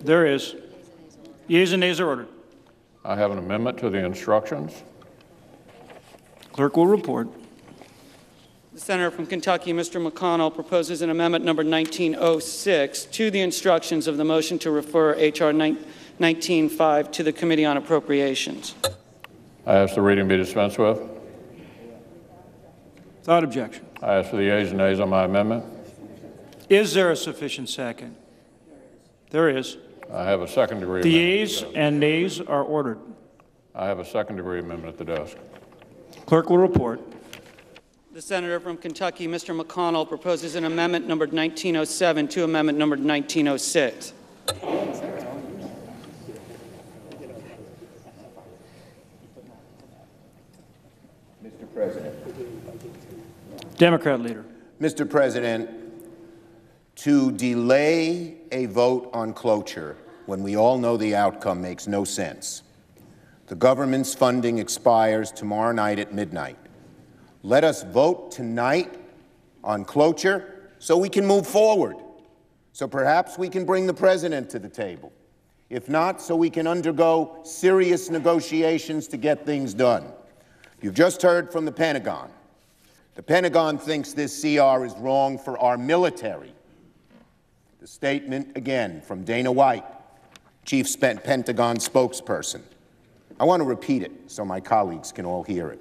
There is. Yeas and nays are ordered. I have an amendment to the instructions. Clerk will report. The senator from Kentucky, Mr. McConnell, proposes an amendment number 1906 to the instructions of the motion to refer H.R. 19.5 to the Committee on Appropriations. I ask the reading be dispensed with. Without objection. I ask for the yeas and nays on my amendment. Is there a sufficient second? There is. I have a second-degree The amendment. yeas and nays are ordered. I have a second-degree amendment at the desk. Clerk will report. The senator from Kentucky, Mr. McConnell, proposes an amendment numbered 1907 to amendment numbered 1906. Mr. President. Democrat leader. Mr. President, to delay a vote on cloture when we all know the outcome makes no sense. The government's funding expires tomorrow night at midnight. Let us vote tonight on cloture so we can move forward. So perhaps we can bring the president to the table. If not, so we can undergo serious negotiations to get things done. You've just heard from the Pentagon. The Pentagon thinks this CR is wrong for our military. The statement, again, from Dana White, Chief Pentagon spokesperson. I want to repeat it so my colleagues can all hear it.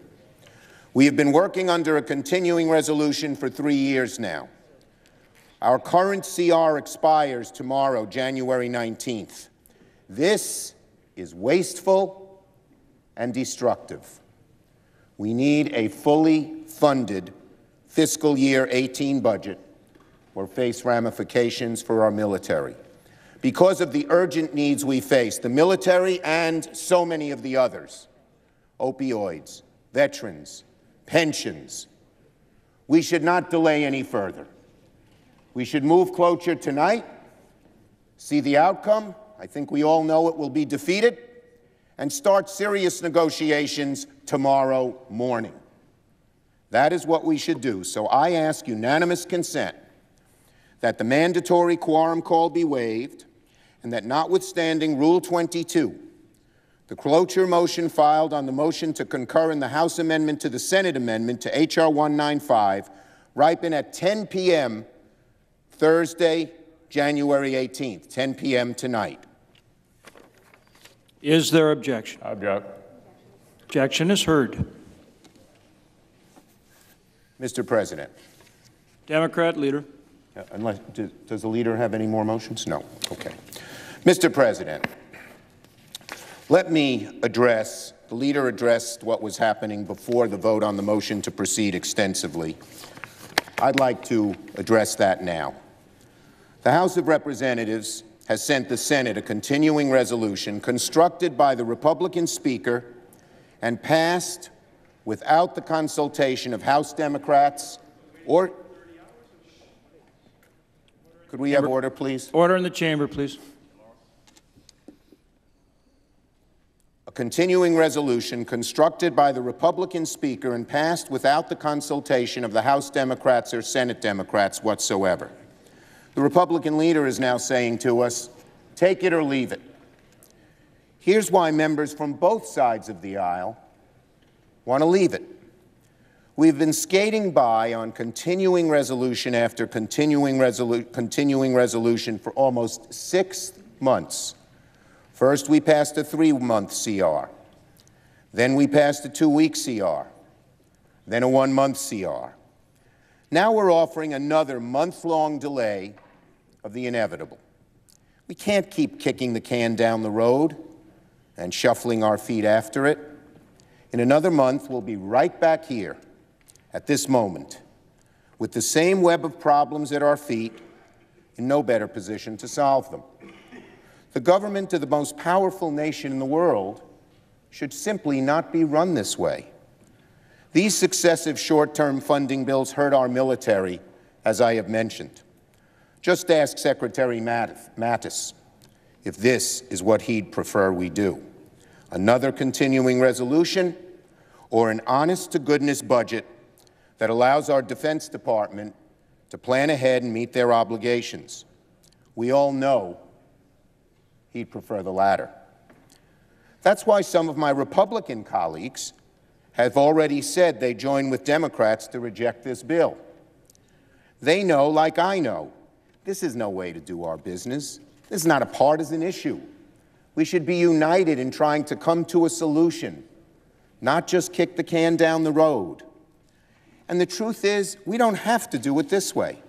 We have been working under a continuing resolution for 3 years now. Our current CR expires tomorrow, January 19th. This is wasteful and destructive. We need a fully funded fiscal year 18 budget or face ramifications for our military. Because of the urgent needs we face, the military and so many of the others, opioids, veterans, pensions, we should not delay any further. We should move cloture tonight, see the outcome. I think we all know it will be defeated, and start serious negotiations tomorrow morning. That is what we should do. So I ask unanimous consent that the mandatory quorum call be waived, and that notwithstanding Rule 22, the cloture motion filed on the motion to concur in the House amendment to the Senate amendment to H.R. 195 ripen at 10 p.m. Thursday, January 18th, 10 p.m. tonight. Is there objection? Object. Objection is heard. Mr. President. Democrat leader. Does the leader have any more motions? No. Okay. Mr. President, let me address, the leader addressed what was happening before the vote on the motion to proceed extensively. I'd like to address that now. The House of Representatives has sent the Senate a continuing resolution constructed by the Republican Speaker and passed without the consultation of House Democrats or... Could we have order, please? Order in the chamber, please. A continuing resolution constructed by the Republican Speaker and passed without the consultation of the House Democrats or Senate Democrats whatsoever. The Republican leader is now saying to us, take it or leave it. Here's why members from both sides of the aisle want to leave it. We've been skating by on continuing resolution after continuing resolution for almost 6 months. First, we passed a 3-month CR. Then we passed a 2-week CR. Then a 1-month CR. Now we're offering another month-long delay of the inevitable. We can't keep kicking the can down the road and shuffling our feet after it. In another month, we'll be right back here at this moment, with the same web of problems at our feet, in no better position to solve them. The government of the most powerful nation in the world should simply not be run this way. These successive short-term funding bills hurt our military, as I have mentioned. Just ask Secretary Mattis if this is what he'd prefer we do. Another continuing resolution or an honest-to-goodness budget that allows our Defense Department to plan ahead and meet their obligations. We all know he'd prefer the latter. That's why some of my Republican colleagues have already said they join with Democrats to reject this bill. They know, like I know, this is no way to do our business. This is not a partisan issue. We should be united in trying to come to a solution, not just kick the can down the road. And the truth is, we don't have to do it this way.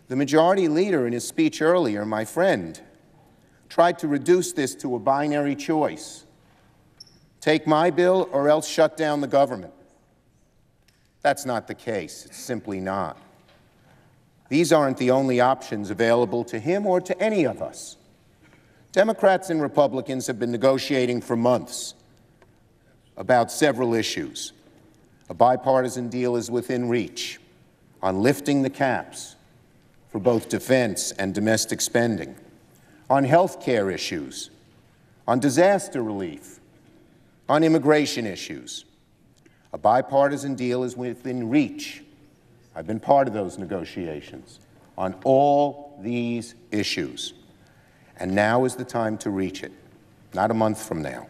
The majority leader in his speech earlier, my friend, tried to reduce this to a binary choice. Take my bill or else shut down the government. That's not the case. It's simply not. These aren't the only options available to him or to any of us. Democrats and Republicans have been negotiating for months about several issues. A bipartisan deal is within reach on lifting the caps for both defense and domestic spending, on health care issues, on disaster relief, on immigration issues. A bipartisan deal is within reach. I've been part of those negotiations on all these issues. And now is the time to reach it, not a month from now.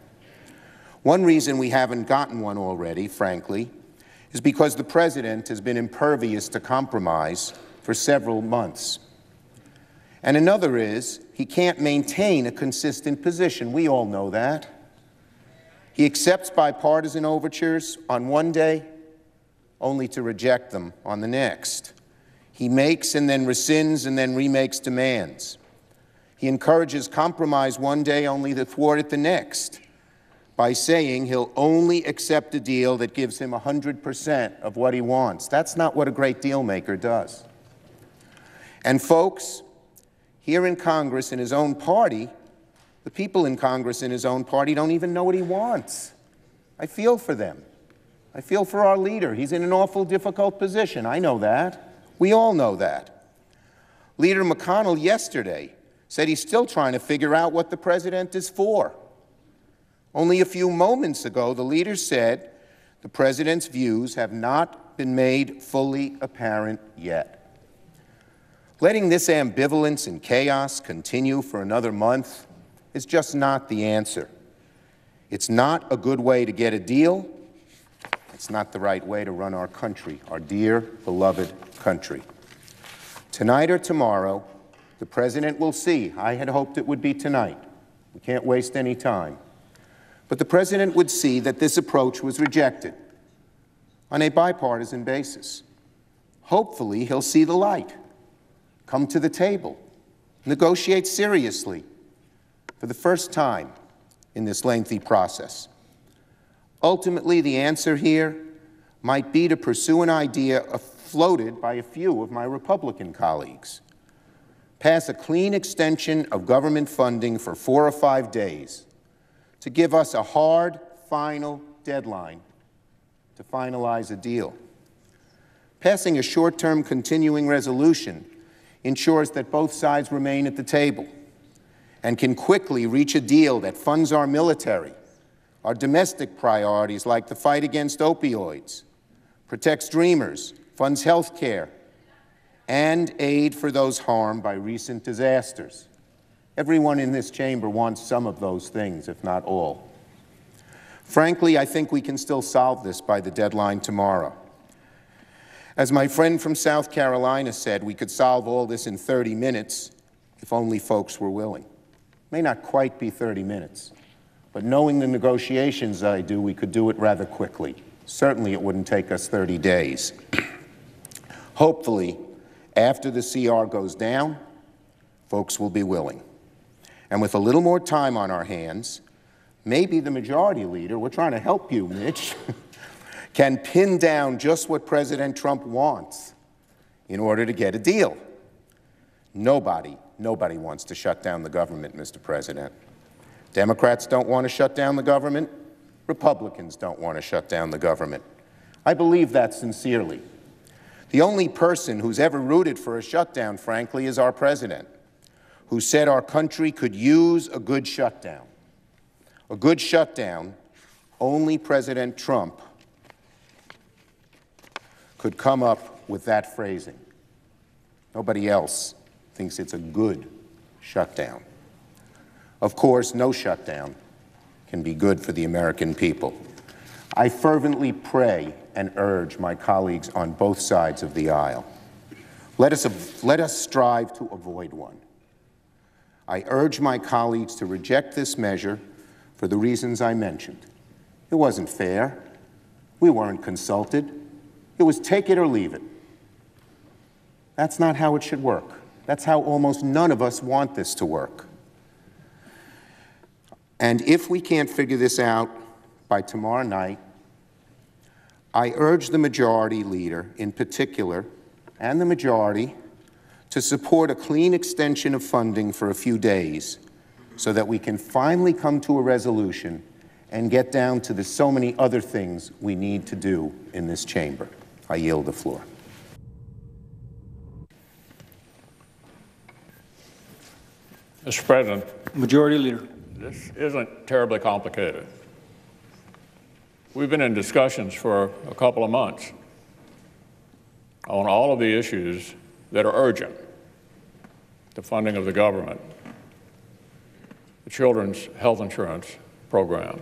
One reason we haven't gotten one already, frankly, is because the President has been impervious to compromise for several months. And another is he can't maintain a consistent position. We all know that. He accepts bipartisan overtures on one day, only to reject them on the next. He makes and then rescinds and then remakes demands. He encourages compromise one day, only to thwart it the next, by saying he'll only accept a deal that gives him 100% of what he wants. That's not what a great deal maker does. And folks, here in Congress, in his own party, the people in Congress in his own party don't even know what he wants. I feel for them. I feel for our leader. He's in an awful difficult position. I know that. We all know that. Leader McConnell yesterday said he's still trying to figure out what the president is for. Only a few moments ago, the leader said the president's views have not been made fully apparent yet. Letting this ambivalence and chaos continue for another month is just not the answer. It's not a good way to get a deal. It's not the right way to run our country, our dear, beloved country. Tonight or tomorrow, the president will see. I had hoped it would be tonight. We can't waste any time. But the president would see that this approach was rejected on a bipartisan basis. Hopefully, he'll see the light, come to the table, negotiate seriously for the first time in this lengthy process. Ultimately, the answer here might be to pursue an idea floated by a few of my Republican colleagues. Pass a clean extension of government funding for 4 or 5 days to give us a hard, final deadline to finalize a deal. Passing a short-term continuing resolution ensures that both sides remain at the table and can quickly reach a deal that funds our military, our domestic priorities like the fight against opioids, protects dreamers, funds health care, and aid for those harmed by recent disasters. Everyone in this chamber wants some of those things, if not all. Frankly, I think we can still solve this by the deadline tomorrow. As my friend from South Carolina said, we could solve all this in 30 minutes if only folks were willing. It may not quite be 30 minutes, but knowing the negotiations I do, we could do it rather quickly. Certainly it wouldn't take us 30 days. Hopefully, after the CR goes down, folks will be willing. And with a little more time on our hands, maybe the majority leader, we're trying to help you, Mitch, can pin down just what President Trump wants in order to get a deal. Nobody wants to shut down the government, Mr. President. Democrats don't want to shut down the government. Republicans don't want to shut down the government. I believe that sincerely. The only person who's ever rooted for a shutdown, frankly, is our president, who said our country could use a good shutdown. A good shutdown, only President Trump could come up with that phrasing. Nobody else thinks it's a good shutdown. Of course, no shutdown can be good for the American people. I fervently pray and urge my colleagues on both sides of the aisle. Let us strive to avoid one. I urge my colleagues to reject this measure for the reasons I mentioned. It wasn't fair. We weren't consulted. It was take it or leave it. That's not how it should work. That's how almost none of us want this to work. And if we can't figure this out by tomorrow night, I urge the majority leader in particular, and the majority, to support a clean extension of funding for a few days so that we can finally come to a resolution and get down to the so many other things we need to do in this chamber. I yield the floor. Mr. President, Majority Leader. this isn't terribly complicated. We've been in discussions for a couple of months on all of the issues that are urgent: the funding of the government, the children's health insurance program,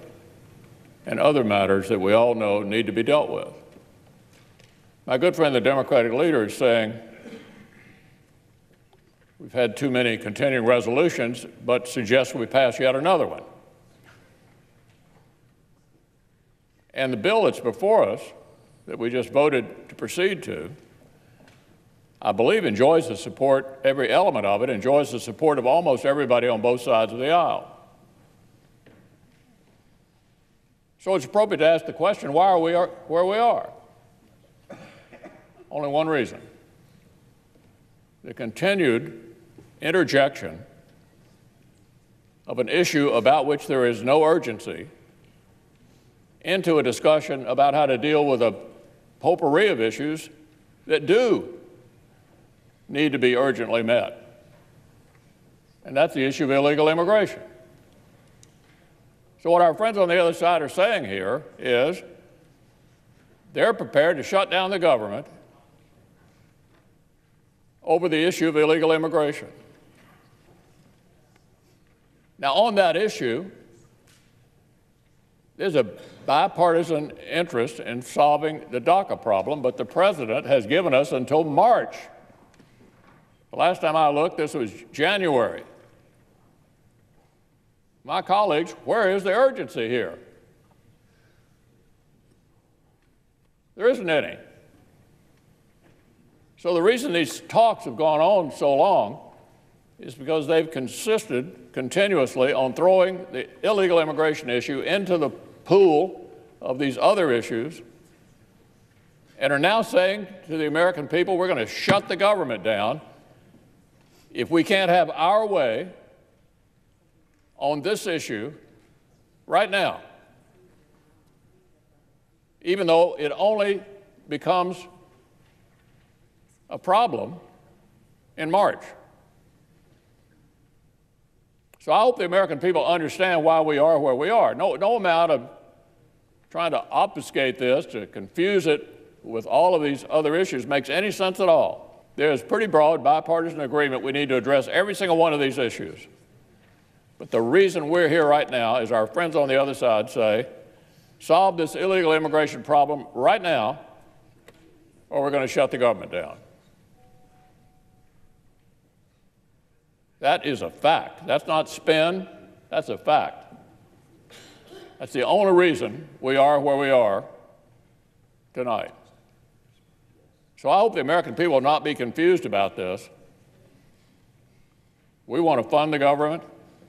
and other matters that we all know need to be dealt with. My good friend, the Democratic leader, is saying we've had too many continuing resolutions, but suggests we pass yet another one. And the bill that's before us, that we just voted to proceed to, I believe enjoys the support, every element of it enjoys the support of almost everybody on both sides of the aisle. So it's appropriate to ask the question, why are we where we are? Only one reason: the continued interjection of an issue about which there is no urgency into a discussion about how to deal with a potpourri of issues that do need to be urgently met. And that's the issue of illegal immigration. So what our friends on the other side are saying here is they're prepared to shut down the government over the issue of illegal immigration. Now, on that issue, there's a bipartisan interest in solving the DACA problem, but the president has given us until March. The last time I looked, this was January. My colleagues, where is the urgency here? There isn't any. So the reason these talks have gone on so long is because they've consisted continuously on throwing the illegal immigration issue into the pool of these other issues, and are now saying to the American people, we're going to shut the government down if we can't have our way on this issue right now, even though it only becomes a problem in March. So I hope the American people understand why we are where we are. No amount of trying to obfuscate this, to confuse it with all of these other issues makes any sense at all. There's pretty broad bipartisan agreement we need to address every single one of these issues. But the reason we're here right now is our friends on the other side say, solve this illegal immigration problem right now, or we're going to shut the government down. That is a fact. That's not spin. That's a fact. That's the only reason we are where we are tonight. So I hope the American people will not be confused about this. We want to fund the government.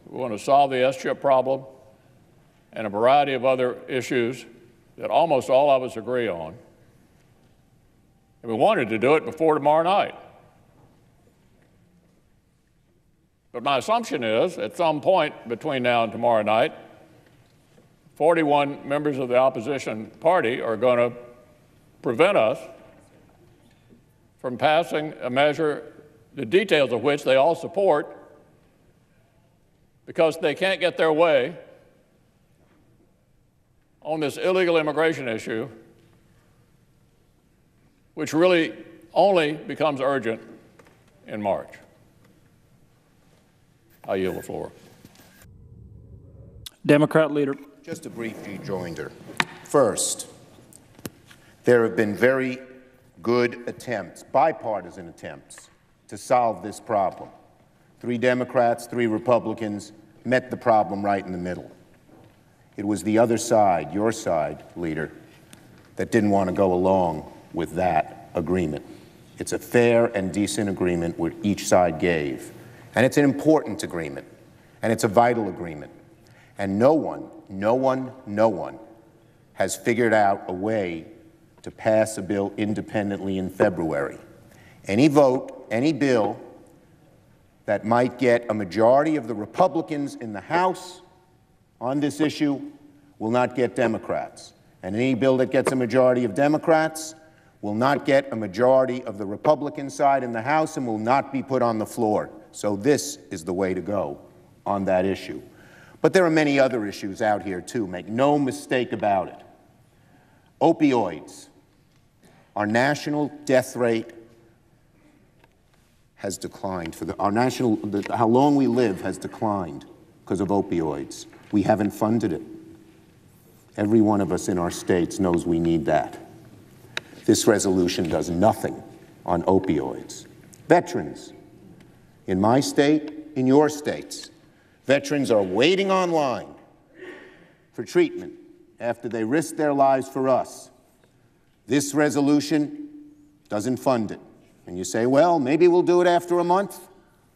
We want to solve the S-chip problem and a variety of other issues that almost all of us agree on. And we wanted to do it before tomorrow night. But my assumption is, at some point between now and tomorrow night, 41 members of the opposition party are going to prevent us from passing a measure, the details of which they all support, because they can't get their way on this illegal immigration issue, which really only becomes urgent in March. I yield the floor. Democrat leader. Just a brief rejoinder. First, there have been very good attempts, bipartisan attempts, to solve this problem. 3 Democrats, 3 Republicans met the problem right in the middle. It was the other side, your side, leader, that didn't want to go along with that agreement. It's a fair and decent agreement where each side gave. And it's an important agreement. And it's a vital agreement. And no one has figured out a way to pass a bill independently in February. Any vote, any bill that might get a majority of the Republicans in the House on this issue will not get Democrats. And any bill that gets a majority of Democrats will not get a majority of the Republican side in the House and will not be put on the floor. So this is the way to go on that issue. But there are many other issues out here, too. Make no mistake about it. Opioids. Our national death rate has declined. How long we live has declined because of opioids. We haven't funded it. Every one of us in our states knows we need that. This resolution does nothing on opioids. Veterans. In my state, in your states, veterans are waiting online for treatment after they risk their lives for us. This resolution doesn't fund it. And you say, well, maybe we'll do it after a month.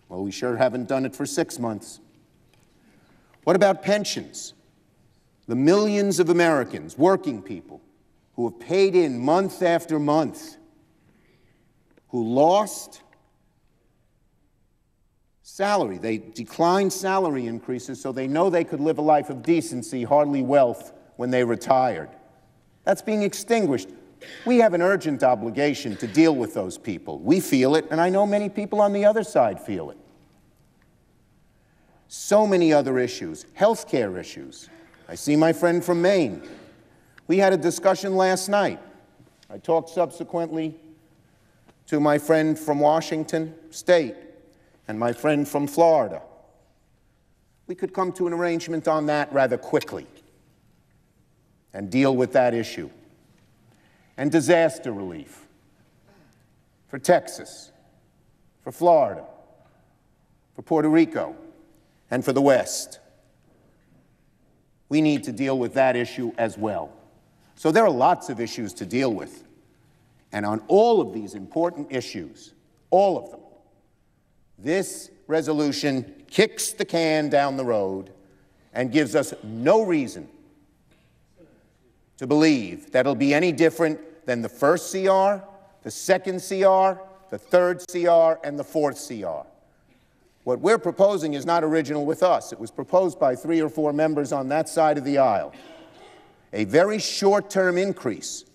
Well, we sure haven't done it for 6 months. What about pensions? The millions of Americans, working people, who have paid in month after month, who lost salary. They declined salary increases so they know they could live a life of decency, hardly wealth, when they retired. That's being extinguished. We have an urgent obligation to deal with those people. We feel it, and I know many people on the other side feel it. So many other issues, health care issues. I see my friend from Maine. We had a discussion last night. I talked subsequently to my friend from Washington State and my friend from Florida. We could come to an arrangement on that rather quickly and deal with that issue. And disaster relief for Texas, for Florida, for Puerto Rico, and for the West. We need to deal with that issue as well. So there are lots of issues to deal with. And on all of these important issues, all of them, this resolution kicks the can down the road and gives us no reason to believe that it'll be any different than the first CR, the second CR, the third CR, and the fourth CR. What we're proposing is not original with us. It was proposed by 3 or 4 members on that side of the aisle. A very short-term increase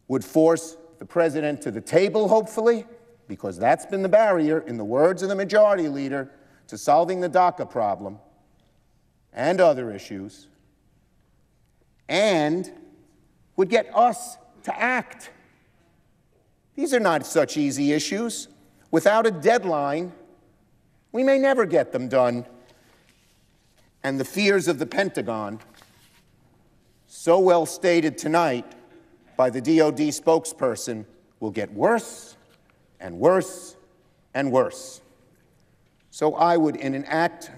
would force the president to the table, hopefully, because that's been the barrier, in the words of the majority leader, to solving the DACA problem and other issues, and would get us to act. These are not such easy issues. Without a deadline, we may never get them done. And the fears of the Pentagon, so well stated tonight by the DoD spokesperson, will get worse and worse and worse. So I would, in an act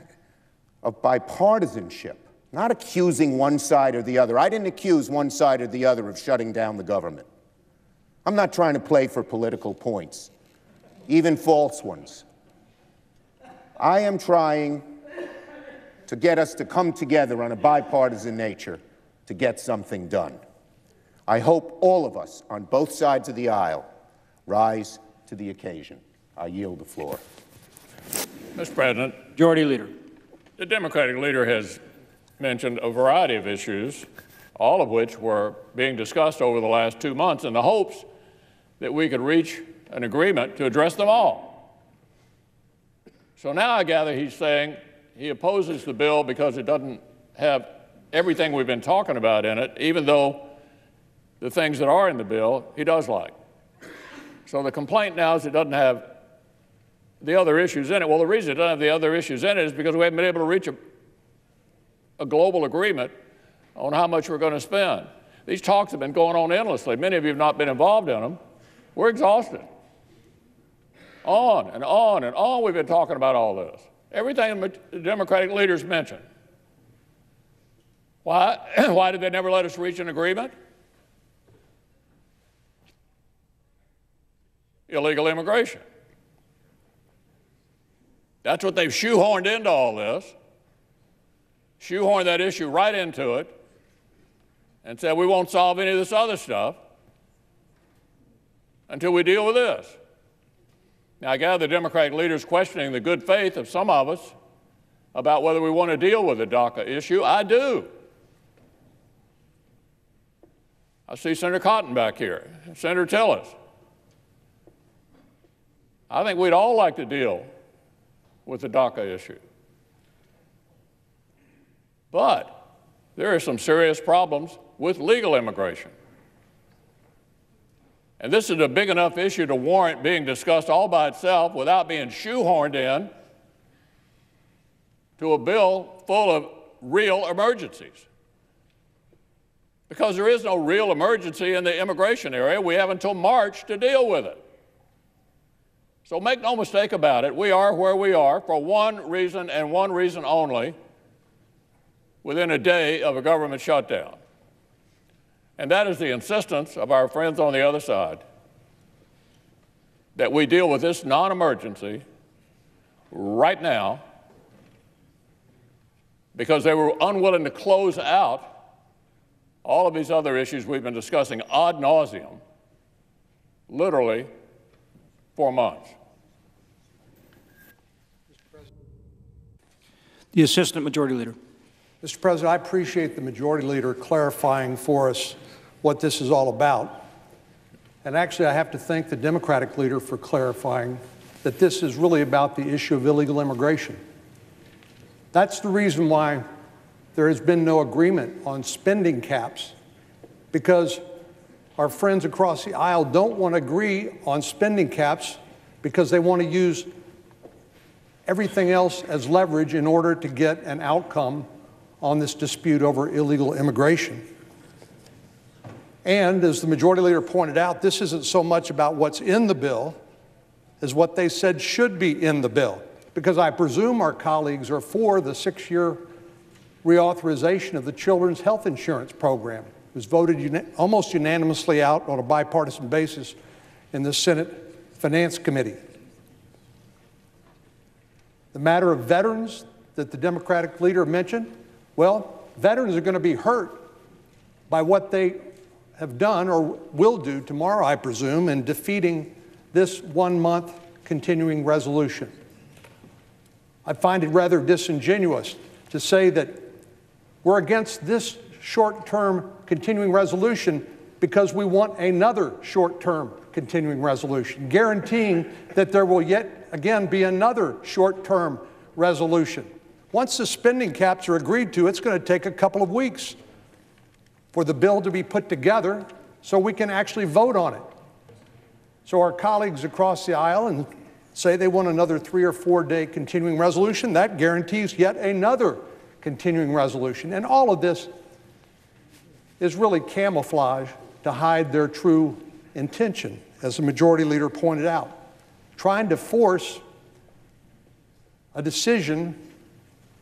of bipartisanship, not accusing one side or the other. I didn't accuse one side or the other of shutting down the government. I'm not trying to play for political points, even false ones. I am trying to get us to come together on a bipartisan nature to get something done. I hope all of us on both sides of the aisle rise to the occasion. I yield the floor. Mr. President, Majority Leader. the Democratic leader has mentioned a variety of issues, all of which were being discussed over the last 2 months in the hopes that we could reach an agreement to address them all. So now I gather he's saying he opposes the bill because it doesn't have everything we've been talking about in it, even though the things that are in the bill he does like. So the complaint now is it doesn't have the other issues in it. Well, the reason it doesn't have the other issues in it is because we haven't been able to reach a global agreement on how much we're going to spend. These talks have been going on endlessly. Many of you have not been involved in them. We're exhausted. On and on and on we've been talking about all this. Everything the Democratic leaders mentioned. Why? Why did they never let us reach an agreement? Illegal immigration. That's what they've shoehorned into all this. Shoehorned that issue right into it and said we won't solve any of this other stuff until we deal with this. Now, I gather the Democratic leaders questioning the good faith of some of us about whether we want to deal with the DACA issue. I do. I see Senator Cotton back here, Senator Tillis. I think we'd all like to deal with the DACA issue. But there are some serious problems with legal immigration. And this is a big enough issue to warrant being discussed all by itself without being shoehorned in to a bill full of real emergencies. Because there is no real emergency in the immigration area. We have until March to deal with it. So make no mistake about it, we are where we are for one reason and one reason only, within a day of a government shutdown. And that is the insistence of our friends on the other side that we deal with this non-emergency right now because they were unwilling to close out all of these other issues we've been discussing ad nauseum, literally for months. The Assistant Majority Leader. Mr. President, I appreciate the Majority Leader clarifying for us what this is all about. And actually, I have to thank the Democratic leader for clarifying that this is really about the issue of illegal immigration. That's the reason why there has been no agreement on spending caps, because our friends across the aisle don't want to agree on spending caps because they want to use everything else as leverage in order to get an outcome on this dispute over illegal immigration. And as the Majority Leader pointed out, this isn't so much about what's in the bill as what they said should be in the bill, because I presume our colleagues are for the 6-year reauthorization of the Children's Health Insurance Program. It was voted almost unanimously out on a bipartisan basis in the Senate Finance Committee. The matter of veterans that the Democratic leader mentioned, well, veterans are going to be hurt by what they have done or will do tomorrow, I presume, in defeating this 1-month continuing resolution. I find it rather disingenuous to say that we're against this short-term continuing resolution because we want another short-term continuing resolution, guaranteeing that there will yet again be another short-term resolution. Once the spending caps are agreed to, it's going to take a couple of weeks for the bill to be put together so we can actually vote on it. So our colleagues across the aisle and say they want another 3 or 4 day continuing resolution, that guarantees yet another continuing resolution. And all of this is really camouflage to hide their true intention, as the Majority Leader pointed out, trying to force a decision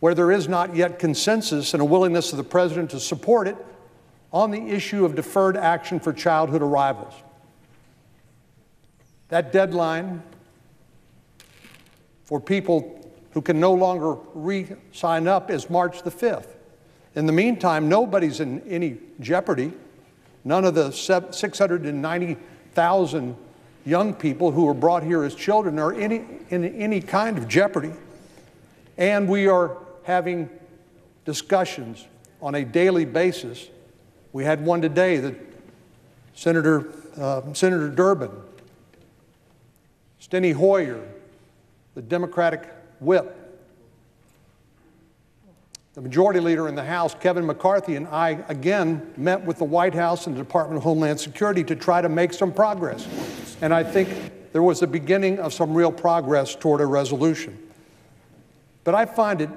where there is not yet consensus and a willingness of the President to support it on the issue of deferred action for childhood arrivals. That deadline for people who can no longer re-sign up is March the 5th. In the meantime, nobody's in any jeopardy. None of the 690,000 young people who were brought here as children are in any kind of jeopardy. And we are having discussions on a daily basis. We had one today that Senator Durbin, Steny Hoyer, the Democratic whip, the Majority Leader in the House, Kevin McCarthy, and I again met with the White House and the Department of Homeland Security to try to make some progress. And I think there was the beginning of some real progress toward a resolution. But I find it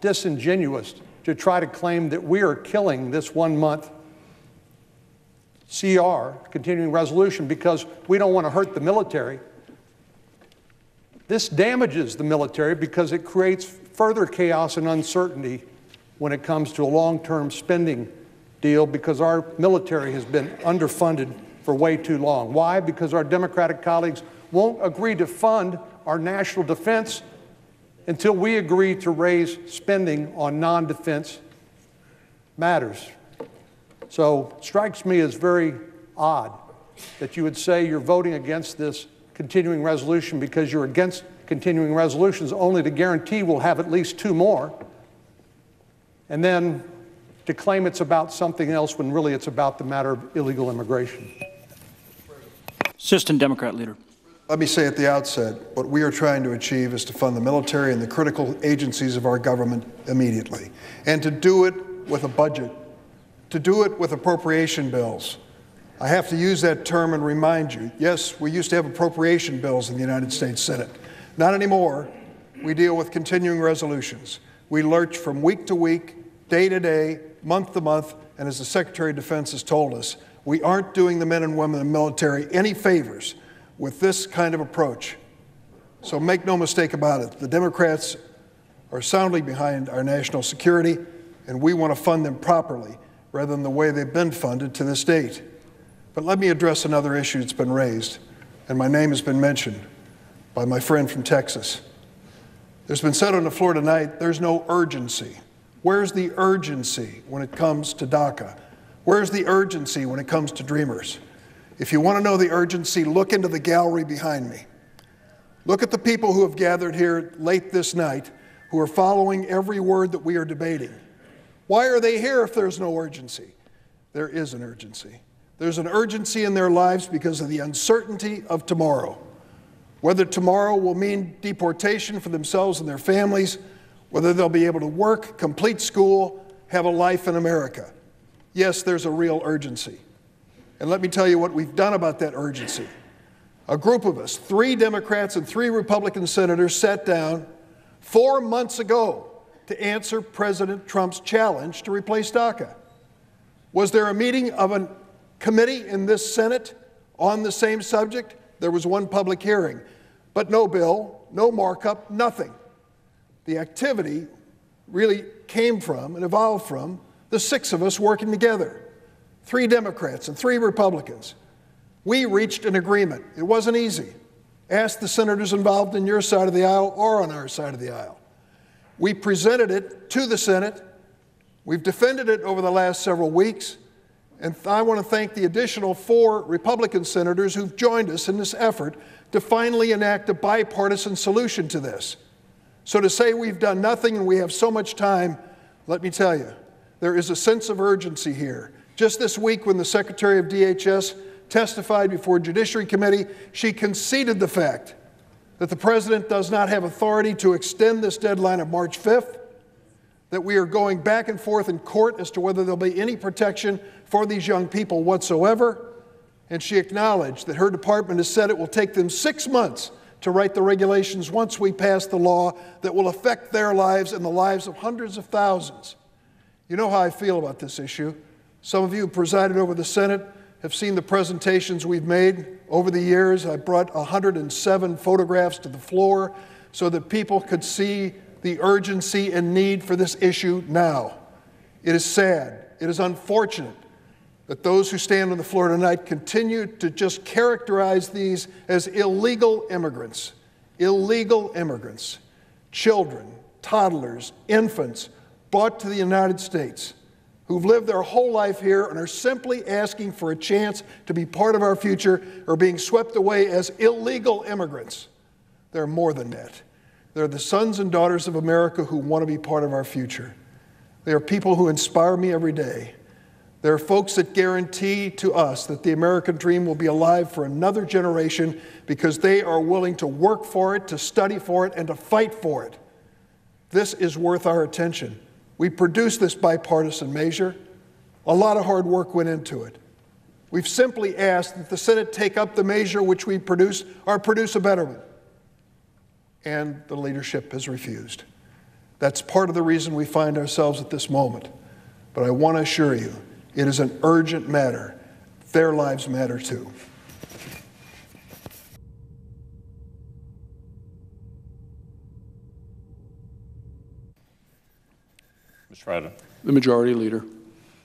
disingenuous to try to claim that we are killing this 1 month CR, continuing resolution, because we don't want to hurt the military. This damages the military because it creates further chaos and uncertainty when it comes to a long-term spending deal, because our military has been underfunded for way too long. Why? Because our Democratic colleagues won't agree to fund our national defense until we agree to raise spending on non-defense matters. So it strikes me as very odd that you would say you're voting against this continuing resolution because you're against continuing resolutions, only to guarantee we'll have at least 2 more, and then to claim it's about something else when really it's about the matter of illegal immigration. Assistant Democrat Leader. Let me say at the outset, what we are trying to achieve is to fund the military and the critical agencies of our government immediately, and to do it with a budget, to do it with appropriation bills. I have to use that term and remind you, yes, we used to have appropriation bills in the United States Senate. Not anymore. We deal with continuing resolutions. We lurch from week to week, day to day, month to month, and as the Secretary of Defense has told us, we aren't doing the men and women in the military any favors with this kind of approach. So make no mistake about it, the Democrats are soundly behind our national security, and we want to fund them properly rather than the way they've been funded to this date. But let me address another issue that's been raised, and my name has been mentioned by my friend from Texas. There's been said on the floor tonight, there's no urgency. Where's the urgency when it comes to DACA? Where's the urgency when it comes to Dreamers? If you want to know the urgency, look into the gallery behind me. Look at the people who have gathered here late this night who are following every word that we are debating. Why are they here if there's no urgency? There is an urgency. There's an urgency in their lives because of the uncertainty of tomorrow. Whether tomorrow will mean deportation for themselves and their families, whether they'll be able to work, complete school, have a life in America. Yes, there's a real urgency. And let me tell you what we've done about that urgency. A group of us, 3 Democrats and 3 Republican senators, sat down 4 months ago to answer President Trump's challenge to replace DACA. Was there a meeting of a committee in this Senate on the same subject? There was one public hearing, but no bill, no markup, nothing. The activity really came from and evolved from the 6 of us working together, 3 Democrats and 3 Republicans. We reached an agreement. It wasn't easy. Ask the senators involved in your side of the aisle or on our side of the aisle. We presented it to the Senate. We've defended it over the last several weeks. And I want to thank the additional 4 Republican senators who've joined us in this effort to finally enact a bipartisan solution to this. So to say we've done nothing and we have so much time, let me tell you, there is a sense of urgency here. Just this week when the Secretary of DHS testified before Judiciary Committee, she conceded the fact that the President does not have authority to extend this deadline of March 5th, that we are going back and forth in court as to whether there'll be any protection for these young people whatsoever, and she acknowledged that her department has said it will take them 6 months to write the regulations once we pass the law that will affect their lives and the lives of hundreds of thousands. You know how I feel about this issue. Some of you who presided over the Senate have seen the presentations we've made over the years. I brought 107 photographs to the floor so that people could see the urgency and need for this issue now. It is sad, it is unfortunate that those who stand on the floor tonight continue to just characterize these as illegal immigrants, children, toddlers, infants brought to the United States who've lived their whole life here and are simply asking for a chance to be part of our future or being swept away as illegal immigrants. They're more than that. They're the sons and daughters of America who want to be part of our future. They are people who inspire me every day. There are folks that guarantee to us that the American dream will be alive for another generation because they are willing to work for it, to study for it, and to fight for it. This is worth our attention. We produced this bipartisan measure. A lot of hard work went into it. We've simply asked that the Senate take up the measure which we produced or produce a better one. And the leadership has refused. That's part of the reason we find ourselves at this moment. But I want to assure you, it is an urgent matter. Their lives matter too. Mr. President, The Majority Leader.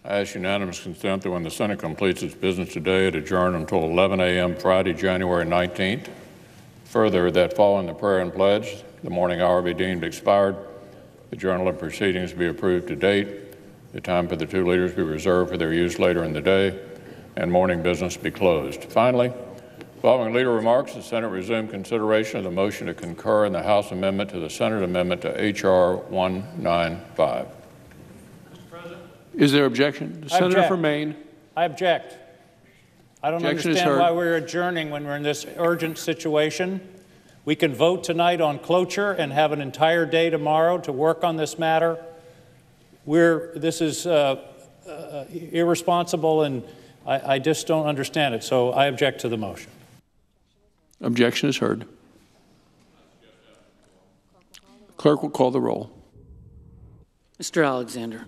I ask unanimous consent that when the Senate completes its business today, it adjourn until 11 a.m. Friday, January 19th. Further, that following the prayer and pledge, the morning hour be deemed expired, the journal of proceedings be approved to date, the time for the two leaders be reserved for their use later in the day, and morning business be closed. Finally, following leader remarks, the Senate resumed consideration of the motion to concur in the House amendment to the Senate amendment to H.R. 195. Is there objection? The Senator object. from Maine. I object. I don't Objection is understand heard. why we're adjourning when we're in this urgent situation. We can vote tonight on cloture and have an entire day tomorrow to work on this matter. This is irresponsible, and I just don't understand it. So I object to the motion. Objection is heard. Clerk will call the roll. Mr. Alexander.